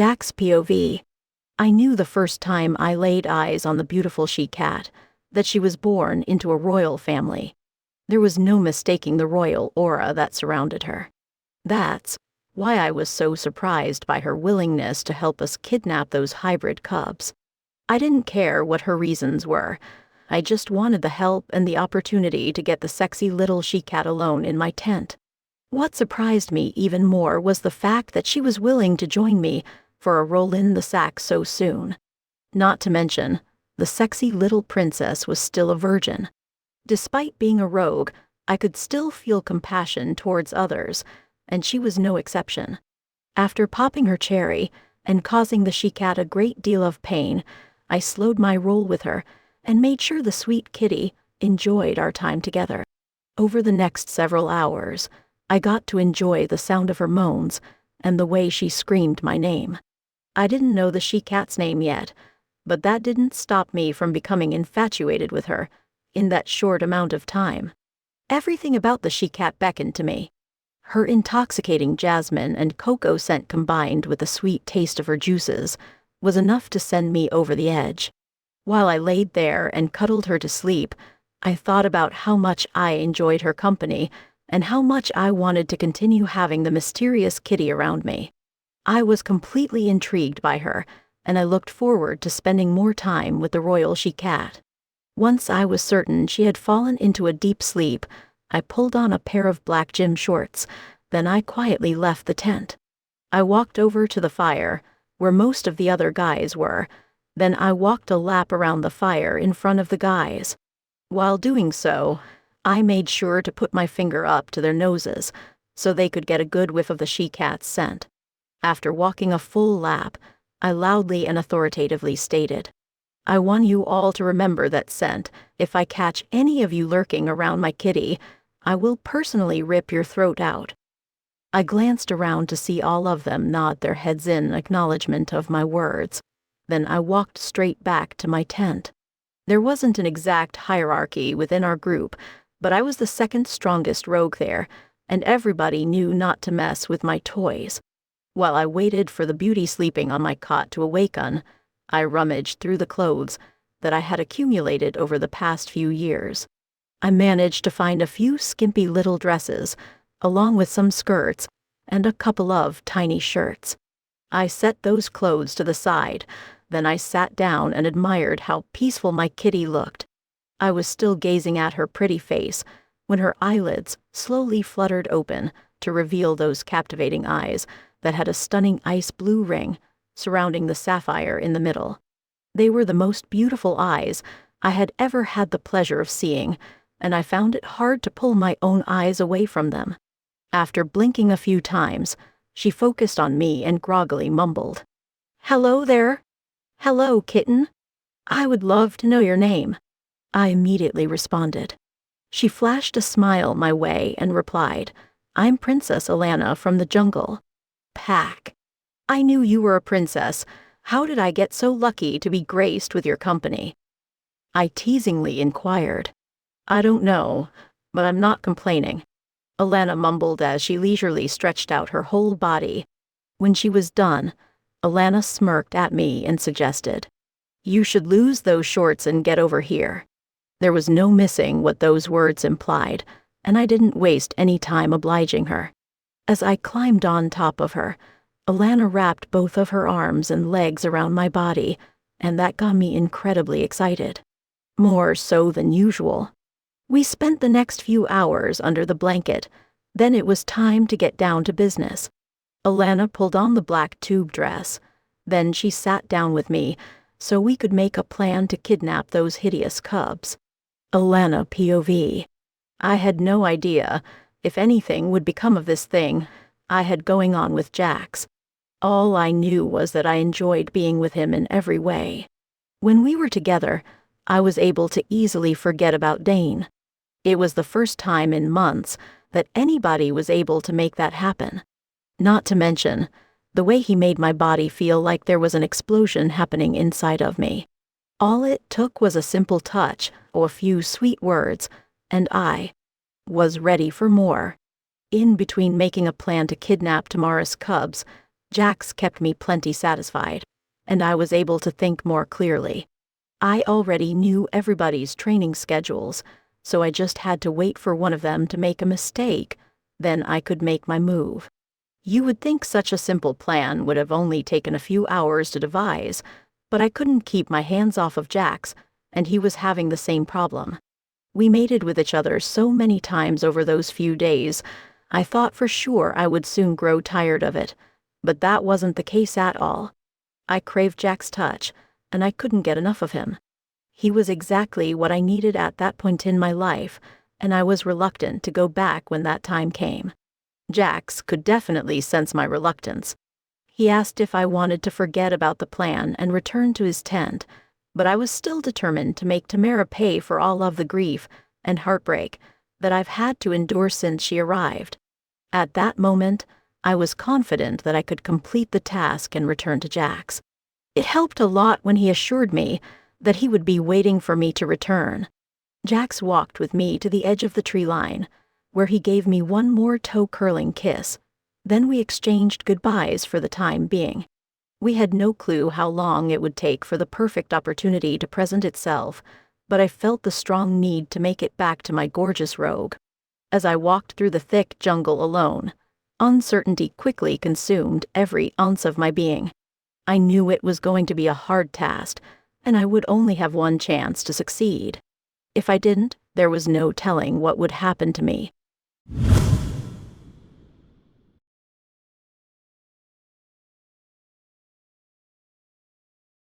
Jack's POV. I knew the first time I laid eyes on the beautiful she-cat that she was born into a royal family. There was no mistaking the royal aura that surrounded her. That's why I was so surprised by her willingness to help us kidnap those hybrid cubs. I didn't care what her reasons were. I just wanted the help and the opportunity to get the sexy little she-cat alone in my tent. What surprised me even more was the fact that she was willing to join me for a roll in the sack so soon. Not to mention, the sexy little princess was still a virgin. Despite being a rogue, I could still feel compassion towards others, and she was no exception. After popping her cherry and causing the she-cat a great deal of pain, I slowed my roll with her and made sure the sweet kitty enjoyed our time together. Over the next several hours, I got to enjoy the sound of her moans and the way she screamed my name. I didn't know the she-cat's name yet, but that didn't stop me from becoming infatuated with her in that short amount of time. Everything about the she-cat beckoned to me. Her intoxicating jasmine and cocoa scent combined with the sweet taste of her juices was enough to send me over the edge. While I laid there and cuddled her to sleep, I thought about how much I enjoyed her company and how much I wanted to continue having the mysterious kitty around me. I was completely intrigued by her, and I looked forward to spending more time with the royal she-cat. Once I was certain she had fallen into a deep sleep, I pulled on a pair of black gym shorts, then I quietly left the tent. I walked over to the fire, where most of the other guys were, then I walked a lap around the fire in front of the guys. While doing so, I made sure to put my finger up to their noses so they could get a good whiff of the she-cat's scent. After walking a full lap, I loudly and authoritatively stated, "I want you all to remember that scent. If I catch any of you lurking around my kitty, I will personally rip your throat out." I glanced around to see all of them nod their heads in acknowledgement of my words. Then I walked straight back to my tent. There wasn't an exact hierarchy within our group, but I was the second strongest rogue there, and everybody knew not to mess with my toys. While I waited for the beauty sleeping on my cot to awaken, I rummaged through the clothes that I had accumulated over the past few years. I managed to find a few skimpy little dresses, along with some skirts and a couple of tiny shirts. I set those clothes to the side, then I sat down and admired how peaceful my kitty looked. I was still gazing at her pretty face when her eyelids slowly fluttered open to reveal those captivating eyes that had a stunning ice blue ring surrounding the sapphire in the middle. They were the most beautiful eyes I had ever had the pleasure of seeing, and I found it hard to pull my own eyes away from them. After blinking a few times, she focused on me and groggily mumbled, "Hello there. Hello, kitten. I would love to know your name." I immediately responded. She flashed a smile my way and replied, "I'm Princess Alana from the jungle." Pack. I knew you were a princess. How did I get so lucky to be graced with your company? I teasingly inquired. "I don't know, but I'm not complaining," Alana mumbled as she leisurely stretched out her whole body. When she was done, Alana smirked at me and suggested, "You should lose those shorts and get over here." There was no missing what those words implied, and I didn't waste any time obliging her. As I climbed on top of her, Alana wrapped both of her arms and legs around my body, and that got me incredibly excited. More so than usual. We spent the next few hours under the blanket, then it was time to get down to business. Alana pulled on the black tube dress, then she sat down with me so we could make a plan to kidnap those hideous cubs. Alana POV. I had no idea if anything would become of this thing I had going on with Jax. All I knew was that I enjoyed being with him in every way. When we were together, I was able to easily forget about Dane. It was the first time in months that anybody was able to make that happen. Not to mention, the way he made my body feel like there was an explosion happening inside of me. All it took was a simple touch or a few sweet words, and I was ready for more. In between making a plan to kidnap tomorrow's cubs Jax kept me plenty satisfied, and I was able to think more clearly. I already knew everybody's training schedules, so I just had to wait for one of them to make a mistake, then I could make my move. You would think such a simple plan would have only taken a few hours to devise, but I couldn't keep my hands off of Jax, and he was having the same problem. We mated with each other so many times over those few days, I thought for sure I would soon grow tired of it, but that wasn't the case at all. I craved Jack's touch, and I couldn't get enough of him. He was exactly what I needed at that point in my life, and I was reluctant to go back when that time came. Jax could definitely sense my reluctance. He asked if I wanted to forget about the plan and return to his tent, but I was still determined to make Tamara pay for all of the grief and heartbreak that I've had to endure since she arrived. At that moment, I was confident that I could complete the task and return to Jax. It helped a lot when he assured me that he would be waiting for me to return. Jax walked with me to the edge of the tree line, where he gave me one more toe-curling kiss. Then we exchanged goodbyes for the time being. We had no clue how long it would take for the perfect opportunity to present itself, but I felt the strong need to make it back to my gorgeous rogue. As I walked through the thick jungle alone, uncertainty quickly consumed every ounce of my being. I knew it was going to be a hard task, and I would only have one chance to succeed. If I didn't, there was no telling what would happen to me.